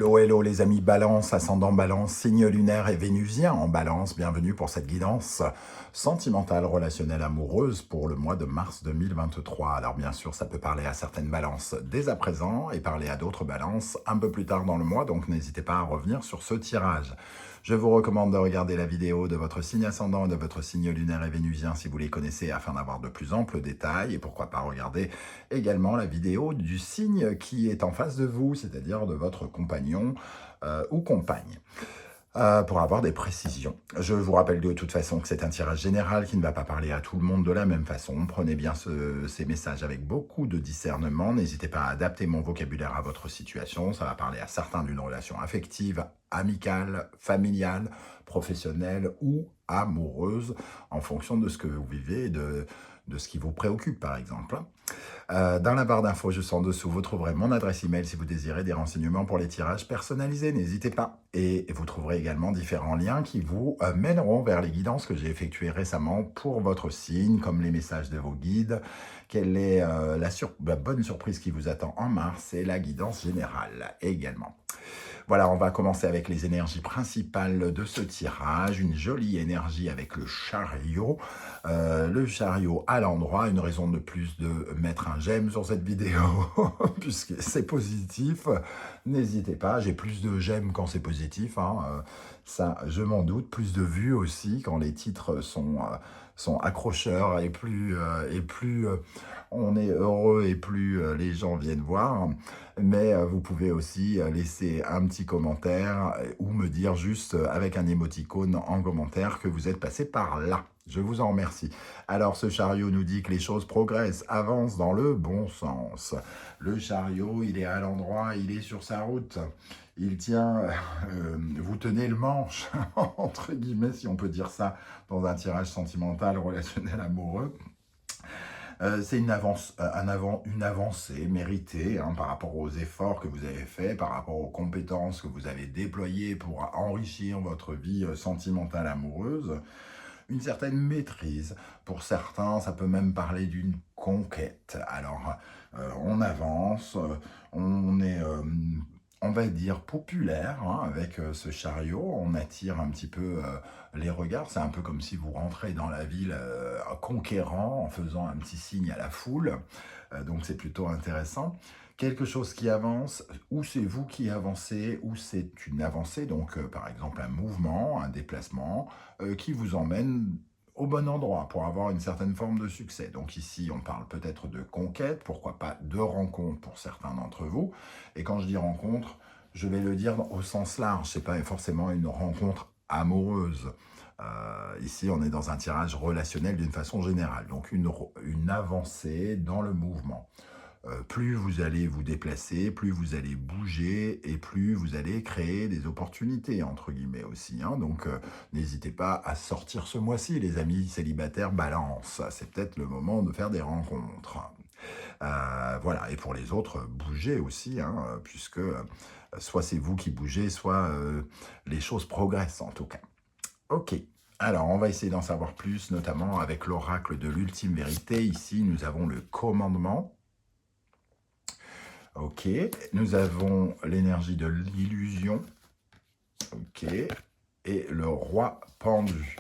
Hello, hello les amis Balance, ascendant Balance, signe lunaire et vénusien en Balance. Bienvenue pour cette guidance sentimentale, relationnelle, amoureuse pour le mois de mars 2023. Alors bien sûr, ça peut parler à certaines balances dès à présent et parler à d'autres balances un peu plus tard dans le mois, donc n'hésitez pas à revenir sur ce tirage. Je vous recommande de regarder la vidéo de votre signe ascendant et de votre signe lunaire et vénusien si vous les connaissez afin d'avoir de plus amples détails. Et pourquoi pas regarder également la vidéo du signe qui est en face de vous, c'est-à-dire de votre compagnon ou compagne. Pour avoir des précisions. Je vous rappelle de toute façon que c'est un tirage général qui ne va pas parler à tout le monde de la même façon. Prenez bien ces messages avec beaucoup de discernement. N'hésitez pas à adapter mon vocabulaire à votre situation. Ça va parler à certains d'une relation affective, amicale, familiale, professionnelle ou amoureuse, en fonction de ce que vous vivez et de ce qui vous préoccupe, par exemple. Dans la barre d'infos juste en dessous, vous trouverez mon adresse email si vous désirez des renseignements pour les tirages personnalisés, n'hésitez pas. Et vous trouverez également différents liens qui vous mèneront vers les guidances que j'ai effectuées récemment pour votre signe, comme les messages de vos guides, quelle est la bonne surprise qui vous attend en mars et la guidance générale également. Voilà, on va commencer avec les énergies principales de ce tirage. Une jolie énergie avec le chariot. Le chariot à l'endroit, une raison de plus de mettre un j'aime sur cette vidéo, puisque c'est positif. N'hésitez pas, j'ai plus de j'aime quand c'est positif, hein. Ça, je m'en doute. Plus de vues aussi quand les titres sont accrocheurs et plus on est heureux et plus les gens viennent voir. Mais vous pouvez aussi laisser un petit commentaire ou me dire juste avec un émoticône en commentaire que vous êtes passé par là. Je vous en remercie. Alors, ce chariot nous dit que les choses progressent, avancent dans le bon sens. Le chariot, il est à l'endroit, il est sur sa route. Il tient, vous tenez le manche, entre guillemets, si on peut dire ça, dans un tirage sentimental, relationnel, amoureux. C'est une avancée méritée par rapport aux efforts que vous avez faits, par rapport aux compétences que vous avez déployées pour enrichir votre vie sentimentale amoureuse. Une certaine maîtrise. Pour certains, ça peut même parler d'une conquête. Alors, on avance, on est, on va dire, populaire avec ce chariot. On attire un petit peu les regards. C'est un peu comme si vous rentrez dans la ville conquérant en faisant un petit signe à la foule. Donc, c'est plutôt intéressant. Quelque chose qui avance, ou c'est vous qui avancez, ou c'est une avancée, donc par exemple un mouvement, un déplacement, qui vous emmène au bon endroit pour avoir une certaine forme de succès. Donc ici, on parle peut-être de conquête, pourquoi pas de rencontre pour certains d'entre vous. Et quand je dis rencontre, je vais le dire au sens large, c'est pas forcément une rencontre amoureuse. Ici, on est dans un tirage relationnel d'une façon générale, donc une avancée dans le mouvement. Plus vous allez vous déplacer, plus vous allez bouger et plus vous allez créer des opportunités, entre guillemets aussi. Donc, n'hésitez pas à sortir ce mois-ci, les amis célibataires Balance. C'est peut-être le moment de faire des rencontres. Voilà, et pour les autres, bougez aussi, puisque soit c'est vous qui bougez, soit les choses progressent en tout cas. Ok. Alors, on va essayer d'en savoir plus, notamment avec l'oracle de l'ultime vérité. Ici, nous avons le commandement. Ok, nous avons l'énergie de l'illusion. Ok, et le roi pendu.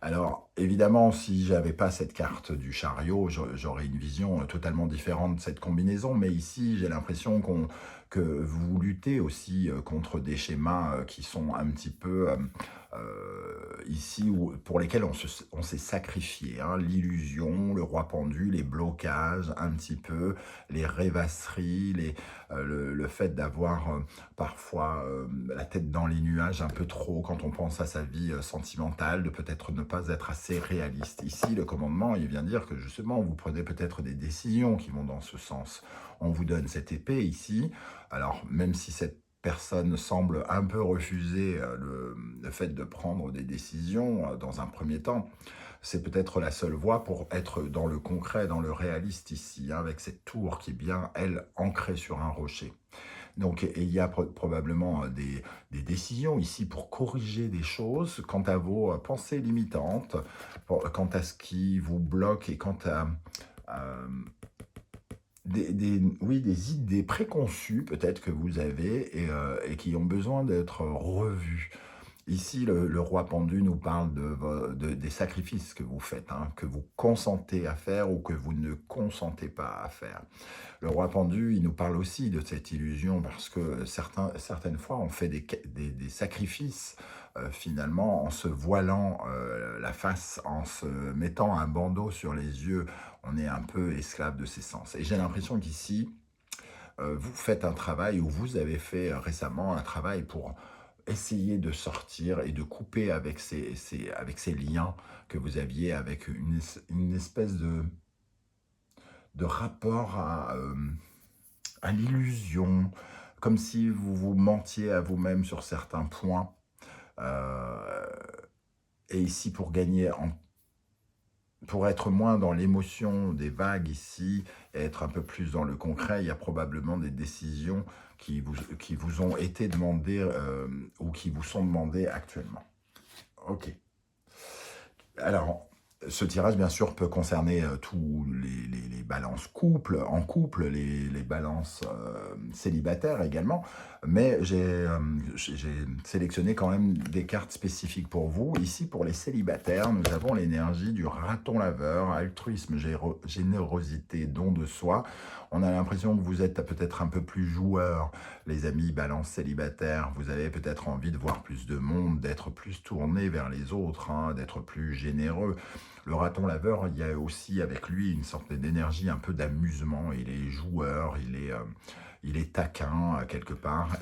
Alors, évidemment, si j'avais pas cette carte du chariot, j'aurais une vision totalement différente de cette combinaison. Mais ici, j'ai l'impression que vous luttez aussi contre des schémas qui sont un petit peu ici, pour lesquels on s'est sacrifié. L'illusion, le roi pendu, les blocages, un petit peu, les rêvasseries, le fait d'avoir parfois la tête dans les nuages un peu trop quand on pense à sa vie sentimentale, de peut-être ne pas être assez réaliste. Ici, le commandement, il vient dire que justement, vous prenez peut-être des décisions qui vont dans ce sens. On vous donne cette épée ici. Alors, même si cette personne semble un peu refuser le fait de prendre des décisions dans un premier temps, c'est peut-être la seule voie pour être dans le concret, dans le réaliste ici, avec cette tour qui est bien, elle, ancrée sur un rocher. Donc, il y a probablement des décisions ici pour corriger des choses quant à vos pensées limitantes, quant à ce qui vous bloque et quant à oui, des idées préconçues peut-être que vous avez et qui ont besoin d'être revues. Ici, le roi pendu nous parle des sacrifices que vous faites, hein, que vous consentez à faire ou que vous ne consentez pas à faire. Le roi pendu, il nous parle aussi de cette illusion parce que certaines fois, on fait des sacrifices finalement en se voilant la face, en se mettant un bandeau sur les yeux. On est un peu esclave de ses sens. Et j'ai l'impression qu'ici, vous faites un travail ou vous avez fait récemment un travail pour essayer de sortir et de couper avec avec ces liens que vous aviez avec une espèce de rapport à l'illusion, comme si vous vous mentiez à vous-même sur certains points. Euh, et ici, pour être moins dans l'émotion des vagues ici, et être un peu plus dans le concret, il y a probablement des décisions qui vous ont été demandées ou qui vous sont demandées actuellement. Ok. Alors, ce tirage, bien sûr, peut concerner tous les balances en couple, les balances célibataires également, mais j'ai sélectionné quand même des cartes spécifiques pour vous. Ici, pour les célibataires, nous avons l'énergie du raton laveur, altruisme, générosité, don de soi. On a l'impression que vous êtes peut-être un peu plus joueur, les amis balance célibataires. Vous avez peut-être envie de voir plus de monde, d'être plus tourné vers les autres, hein, d'être plus généreux. Le raton laveur, il y a aussi avec lui une sorte d'énergie, un peu d'amusement. Il est joueur, il est taquin quelque part.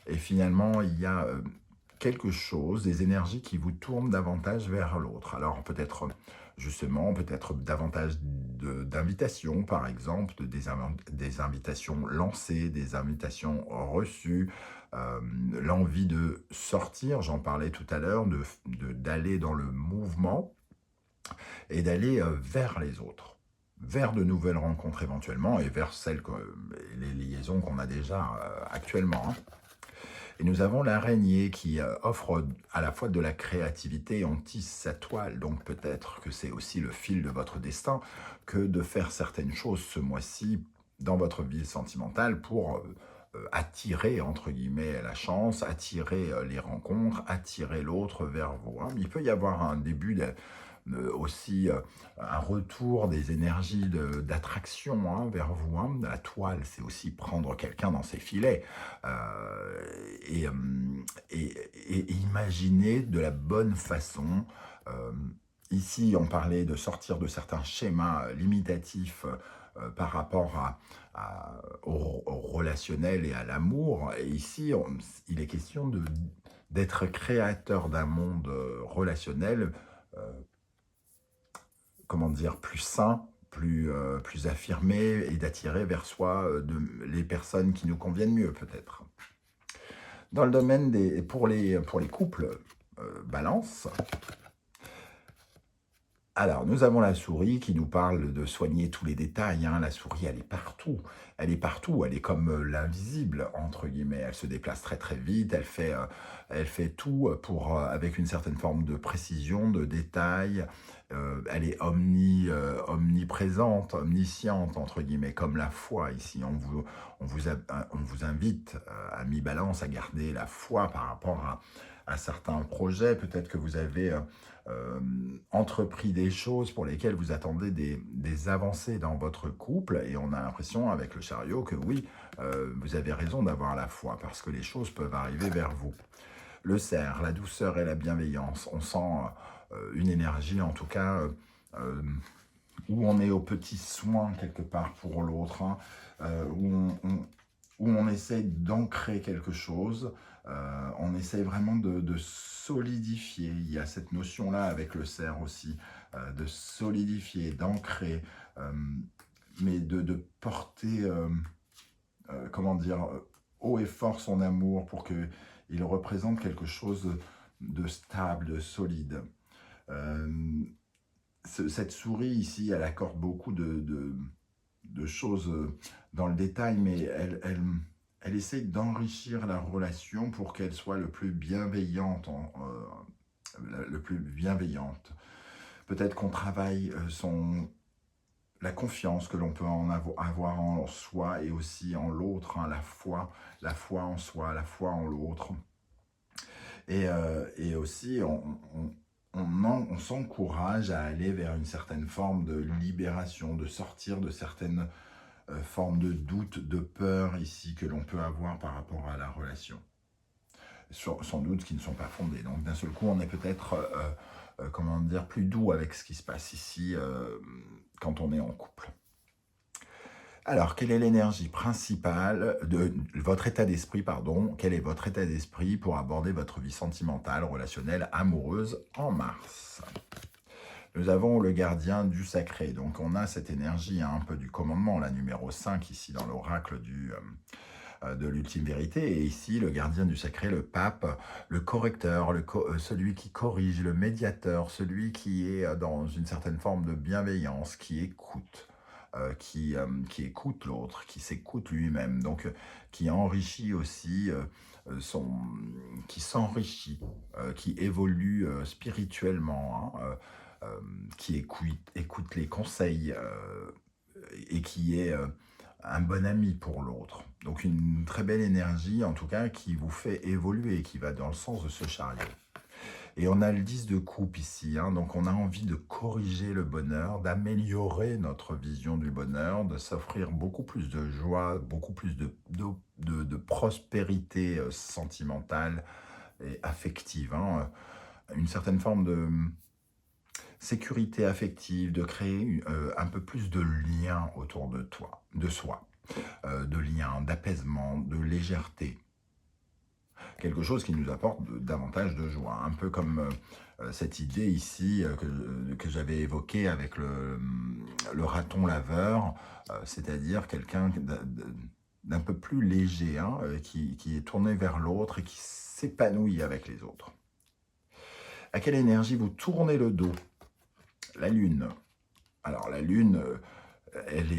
Et finalement, il y a quelque chose, des énergies qui vous tournent davantage vers l'autre. Alors peut-être justement, peut-être davantage d'invitations, par exemple, des invitations lancées, des invitations reçues, l'envie de sortir, j'en parlais tout à l'heure, d'aller dans le mouvement et d'aller vers les autres, vers de nouvelles rencontres éventuellement et vers les liaisons qu'on a déjà actuellement. Hein. Et nous avons l'araignée qui offre à la fois de la créativité et on tisse sa toile. Donc peut-être que c'est aussi le fil de votre destin que de faire certaines choses ce mois-ci dans votre vie sentimentale pour attirer, entre guillemets, la chance, attirer les rencontres, attirer l'autre vers vous. Hein. Il peut y avoir un début aussi un retour des énergies d'attraction hein, vers vous. Hein. La toile, c'est aussi prendre quelqu'un dans ses filets et, et imaginer de la bonne façon. Ici, on parlait de sortir de certains schémas limitatifs par rapport au relationnel et à l'amour. Et ici, il est question d'être créateur d'un monde relationnel comment dire, plus sain, plus affirmé et d'attirer vers soi les personnes qui nous conviennent mieux peut-être. Dans le domaine pour les couples balance, alors, nous avons la souris qui nous parle de soigner tous les détails. Hein. La souris, elle est partout. Elle est partout. Elle est comme l'invisible, entre guillemets. Elle se déplace très très vite. Elle fait tout avec une certaine forme de précision, de détail. Elle est omniprésente, omnisciente, entre guillemets, comme la foi ici. On vous invite, amis balance, à garder la foi par rapport à certains projets. Peut-être que vous avez entrepris des choses pour lesquelles vous attendez des avancées dans votre couple et on a l'impression avec le chariot que oui, vous avez raison d'avoir la foi parce que les choses peuvent arriver vers vous. Le cerf, la douceur et la bienveillance, on sent une énergie en tout cas où on est aux petits soins quelque part pour l'autre, hein, où on essaie d'ancrer quelque chose, on essaie vraiment de solidifier. Il y a cette notion-là avec le cerf aussi, de solidifier, d'ancrer, mais de porter, comment dire, haut et fort son amour pour qu'il représente quelque chose de stable, de solide. Cette souris ici, elle accorde beaucoup de choses dans le détail, mais elle essaye d'enrichir la relation pour qu'elle soit le plus bienveillante. Le plus bienveillante. Peut-être qu'on travaille la confiance que l'on peut avoir en soi et aussi en l'autre, hein, la foi en soi, la foi en l'autre. Et aussi, on s'encourage à aller vers une certaine forme de libération, de sortir de certaines formes de doute, de peur ici que l'on peut avoir par rapport à la relation. Sans doute qui ne sont pas fondées. Donc d'un seul coup, on est peut-être, comment dire, plus doux avec ce qui se passe ici quand on est en couple. Alors, quelle est l'énergie principale de votre état d'esprit, pardon, quel est votre état d'esprit pour aborder votre vie sentimentale, relationnelle, amoureuse en mars? Nous avons le gardien du sacré, donc on a cette énergie un peu du commandement, la numéro 5 ici dans l'oracle de l'ultime vérité, et ici le gardien du sacré, le pape, le correcteur, celui qui corrige, le médiateur, celui qui est dans une certaine forme de bienveillance, qui écoute. Qui écoute l'autre, qui s'écoute lui-même, donc qui enrichit aussi, qui s'enrichit, qui évolue spirituellement, hein, qui écoute les conseils et qui est un bon ami pour l'autre. Donc une très belle énergie, en tout cas, qui vous fait évoluer, qui va dans le sens de ce chariot. Et on a le 10 de coupe ici, hein, donc on a envie de corriger le bonheur, d'améliorer notre vision du bonheur, de s'offrir beaucoup plus de joie, beaucoup plus de prospérité sentimentale et affective, hein, une certaine forme de sécurité affective, de créer un peu plus de lien autour de soi, de lien, d'apaisement, de légèreté. Quelque chose qui nous apporte davantage de joie. Un peu comme cette idée ici que j'avais évoquée avec le raton laveur, c'est-à-dire quelqu'un d'un peu plus léger, hein, qui est tourné vers l'autre et qui s'épanouit avec les autres. À quelle énergie vous tournez le dos? La lune. Alors la lune, elle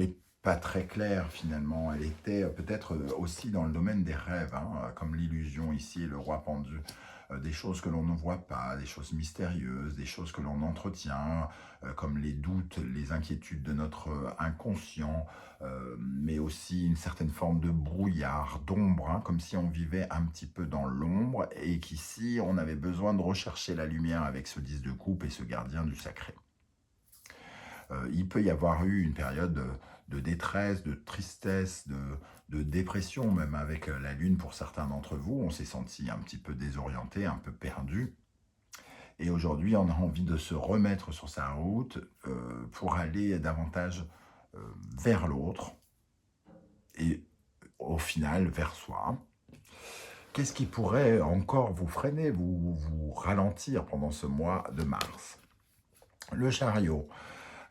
est pas très claire finalement, elle était peut-être aussi dans le domaine des rêves, hein, comme l'illusion ici, le roi pendu, des choses que l'on ne voit pas, des choses mystérieuses, des choses que l'on entretient, comme les doutes, les inquiétudes de notre inconscient, mais aussi une certaine forme de brouillard, d'ombre, hein, comme si on vivait un petit peu dans l'ombre et qu'ici on avait besoin de rechercher la lumière avec ce 10 de coupe et ce gardien du sacré. Il peut y avoir eu une période de détresse, de tristesse, de dépression, même avec la lune pour certains d'entre vous. On s'est senti un petit peu désorienté, un peu perdu. Et aujourd'hui, on a envie de se remettre sur sa route pour aller davantage vers l'autre et au final vers soi. Qu'est-ce qui pourrait encore vous freiner, vous ralentir pendant ce mois de mars? Le chariot.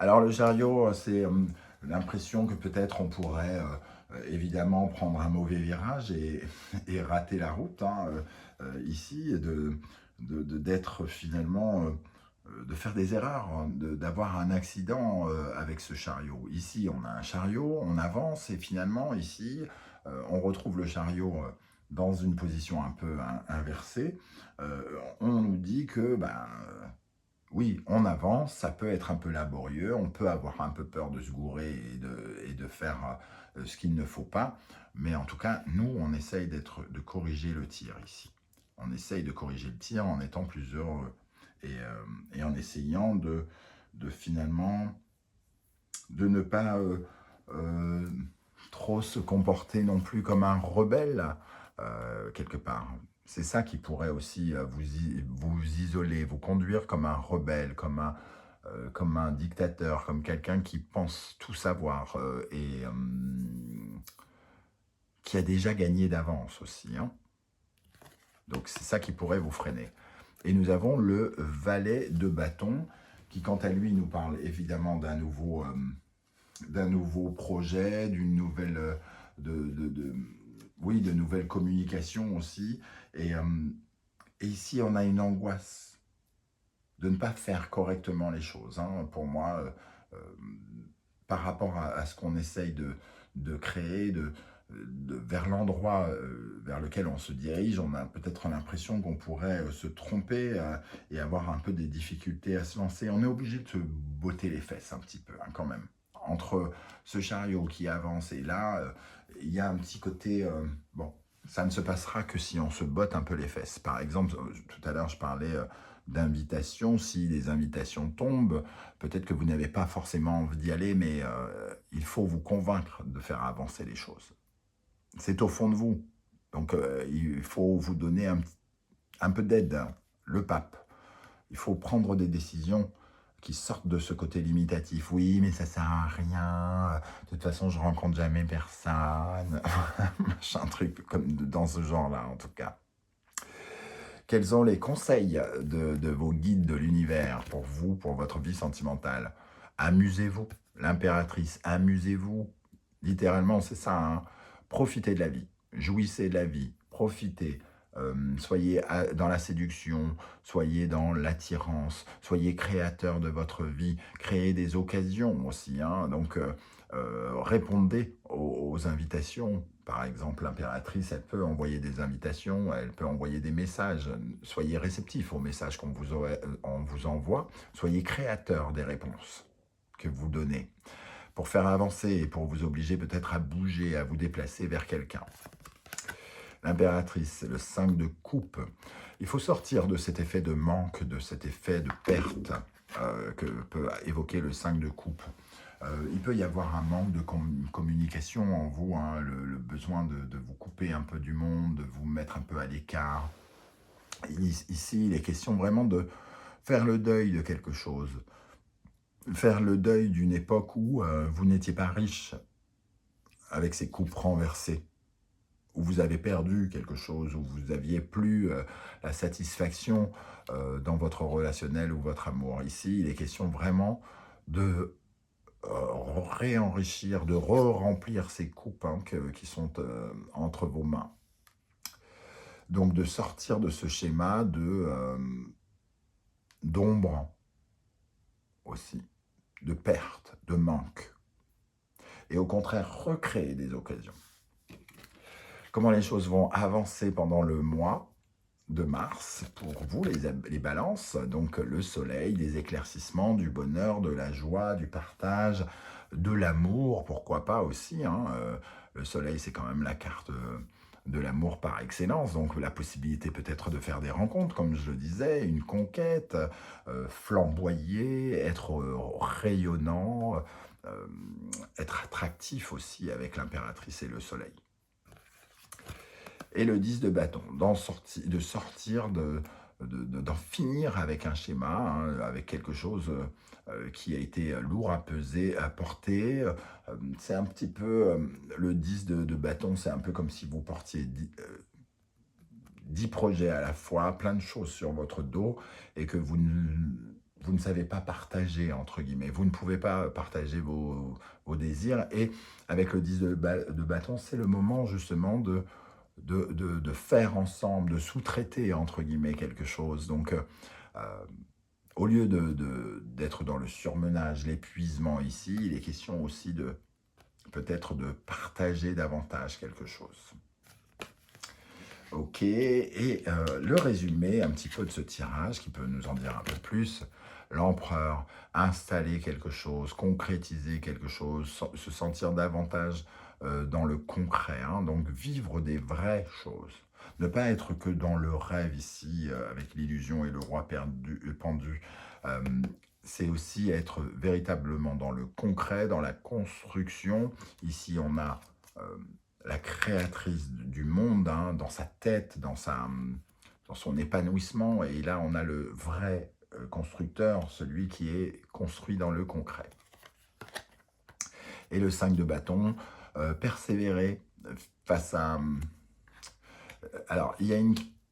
Alors le chariot, c'est l'impression que peut-être on pourrait évidemment prendre un mauvais virage et rater la route, hein, ici, d'être finalement, de faire des erreurs, hein, d'avoir un accident avec ce chariot. Ici, on a un chariot, on avance et finalement, ici, on retrouve le chariot dans une position un peu inversée. On nous dit que... oui, on avance, ça peut être un peu laborieux, on peut avoir un peu peur de se gourer et de faire ce qu'il ne faut pas, mais en tout cas, nous, on essaye de corriger le tir ici. On essaye de corriger le tir en étant plus heureux et en essayant de finalement, de ne pas trop se comporter non plus comme un rebelle, quelque part. C'est ça qui pourrait aussi vous isoler, vous conduire comme un rebelle, comme un dictateur, comme quelqu'un qui pense tout savoir et qui a déjà gagné d'avance aussi, hein. Donc c'est ça qui pourrait vous freiner. Et nous avons le valet de bâton qui, quant à lui, nous parle évidemment d'un nouveau projet, d'une nouvelle... oui, de nouvelles communications aussi. Et ici, on a une angoisse de ne pas faire correctement les choses, hein. Pour moi, par rapport à ce qu'on essaye de créer, vers l'endroit vers lequel on se dirige, on a peut-être l'impression qu'on pourrait se tromper et avoir un peu des difficultés à se lancer. On est obligé de se botter les fesses un petit peu, hein, quand même. Entre ce chariot qui avance et là, il y a un petit côté... bon, ça ne se passera que si on se botte un peu les fesses. Par exemple, tout à l'heure, je parlais d'invitations. Si les invitations tombent, peut-être que vous n'avez pas forcément envie d'y aller, mais il faut vous convaincre de faire avancer les choses. C'est au fond de vous. Donc, il faut vous donner un peu d'aide, hein. Le pape. Il faut prendre des décisions qui sortent de ce côté limitatif. Oui, mais ça sert à rien. De toute façon, je rencontre jamais personne. Machin truc comme dans ce genre-là, en tout cas. Quels sont les conseils de vos guides de l'univers pour vous, pour votre vie sentimentale? Amusez-vous. L'impératrice, amusez-vous. Littéralement, c'est ça, hein. Profitez de la vie. Jouissez de la vie. Profitez. Soyez dans la séduction, soyez dans l'attirance, soyez créateur de votre vie, créez des occasions aussi, hein. Donc répondez aux invitations. Par exemple, l'impératrice, elle peut envoyer des invitations, elle peut envoyer des messages. Soyez réceptifs aux messages on vous envoie, soyez créateur des réponses que vous donnez pour faire avancer et pour vous obliger peut-être à bouger, à vous déplacer vers quelqu'un. L'impératrice, le 5 de coupe. Il faut sortir de cet effet de manque, de cet effet de perte que peut évoquer le 5 de coupe. Il peut y avoir un manque de communication en vous, hein, le besoin de vous couper un peu du monde, de vous mettre un peu à l'écart. Ici, il est question vraiment de faire le deuil de quelque chose. Faire le deuil d'une époque où vous n'étiez pas riche, avec ces coupes renversées, où vous avez perdu quelque chose, où vous n'aviez plus la satisfaction dans votre relationnel ou votre amour. Ici, il est question vraiment de réenrichir, de re-remplir ces coupes, hein, qui sont entre vos mains. Donc de sortir de ce schéma d'ombre aussi, de perte, de manque. Et au contraire, recréer des occasions. Comment les choses vont avancer pendant le mois de mars pour vous, les balances? Donc le soleil, des éclaircissements, du bonheur, de la joie, du partage, de l'amour, pourquoi pas aussi, hein. Le soleil, c'est quand même la carte de l'amour par excellence, donc la possibilité peut-être de faire des rencontres, comme je le disais, une conquête, flamboyer, être rayonnant, être attractif aussi avec l'impératrice et le soleil. Et le 10 de bâton, d'en sortir, d'en finir avec un schéma, hein, avec quelque chose qui a été lourd à peser, à porter. C'est un petit peu, le 10 de bâton, c'est un peu comme si vous portiez 10 projets à la fois, plein de choses sur votre dos, et que vous ne savez pas partager, entre guillemets. Vous ne pouvez pas partager vos désirs. Et avec le 10 de bâton, c'est le moment justement de faire ensemble, de sous-traiter, entre guillemets, quelque chose. Donc, au lieu d'être dans le surmenage, l'épuisement ici, il est question aussi peut-être de partager davantage quelque chose. Ok, et le résumé un petit peu de ce tirage, qui peut nous en dire un peu plus. L'empereur, installer quelque chose, concrétiser quelque chose, se sentir davantage dans le concret, hein, donc vivre des vraies choses. Ne pas être que dans le rêve ici, avec l'illusion et le roi pendu. C'est aussi être véritablement dans le concret, dans la construction. Ici, on a la créatrice du monde, hein, dans sa tête, dans son épanouissement. Et là, on a le vrai constructeur, celui qui est construit dans le concret. Et le 5 de bâton, persévérer face à... alors,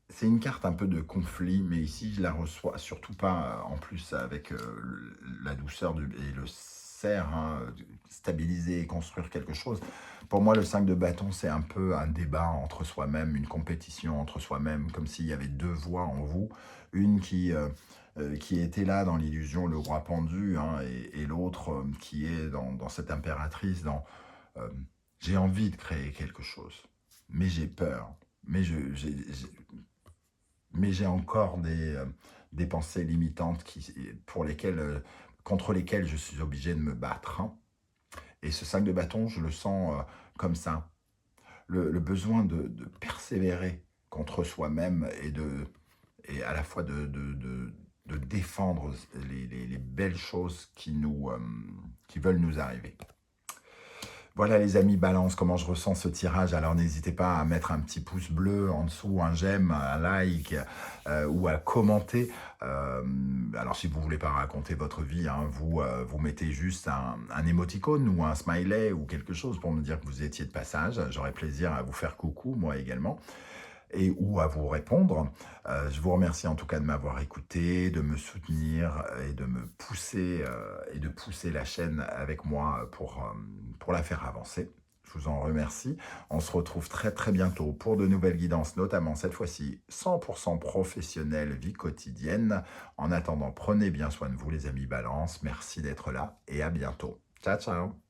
c'est une carte un peu de conflit, mais ici, je la reçois surtout pas, en plus, avec la douceur et le cerf, hein, stabiliser et construire quelque chose. Pour moi, le 5 de bâton, c'est un peu un débat entre soi-même, une compétition entre soi-même, comme s'il y avait deux voix en vous, une qui était là dans l'illusion, le roi pendu, hein, et l'autre qui est dans cette impératrice, j'ai envie de créer quelque chose, mais j'ai peur, mais j'ai encore des pensées limitantes pour lesquelles contre lesquels je suis obligé de me battre, hein. Et ce 5 de bâton, je le sens comme ça. Le besoin de persévérer contre soi-même et à la fois de défendre les belles choses qui veulent nous arriver. Voilà les amis Balance, comment je ressens ce tirage. Alors n'hésitez pas à mettre un petit pouce bleu en dessous, un j'aime, un like ou à commenter. Alors si vous voulez pas raconter votre vie, hein, vous mettez juste un émoticône ou un smiley ou quelque chose pour me dire que vous étiez de passage. J'aurai plaisir à vous faire coucou, moi également, et ou à vous répondre. Je vous remercie en tout cas de m'avoir écouté, de me soutenir et de me pousser et de pousser la chaîne avec moi pour la faire avancer. Je vous en remercie. On se retrouve très très bientôt pour de nouvelles guidances, notamment cette fois-ci 100% professionnelle, vie quotidienne. En attendant, prenez bien soin de vous les amis Balance. Merci d'être là et à bientôt. Ciao, ciao.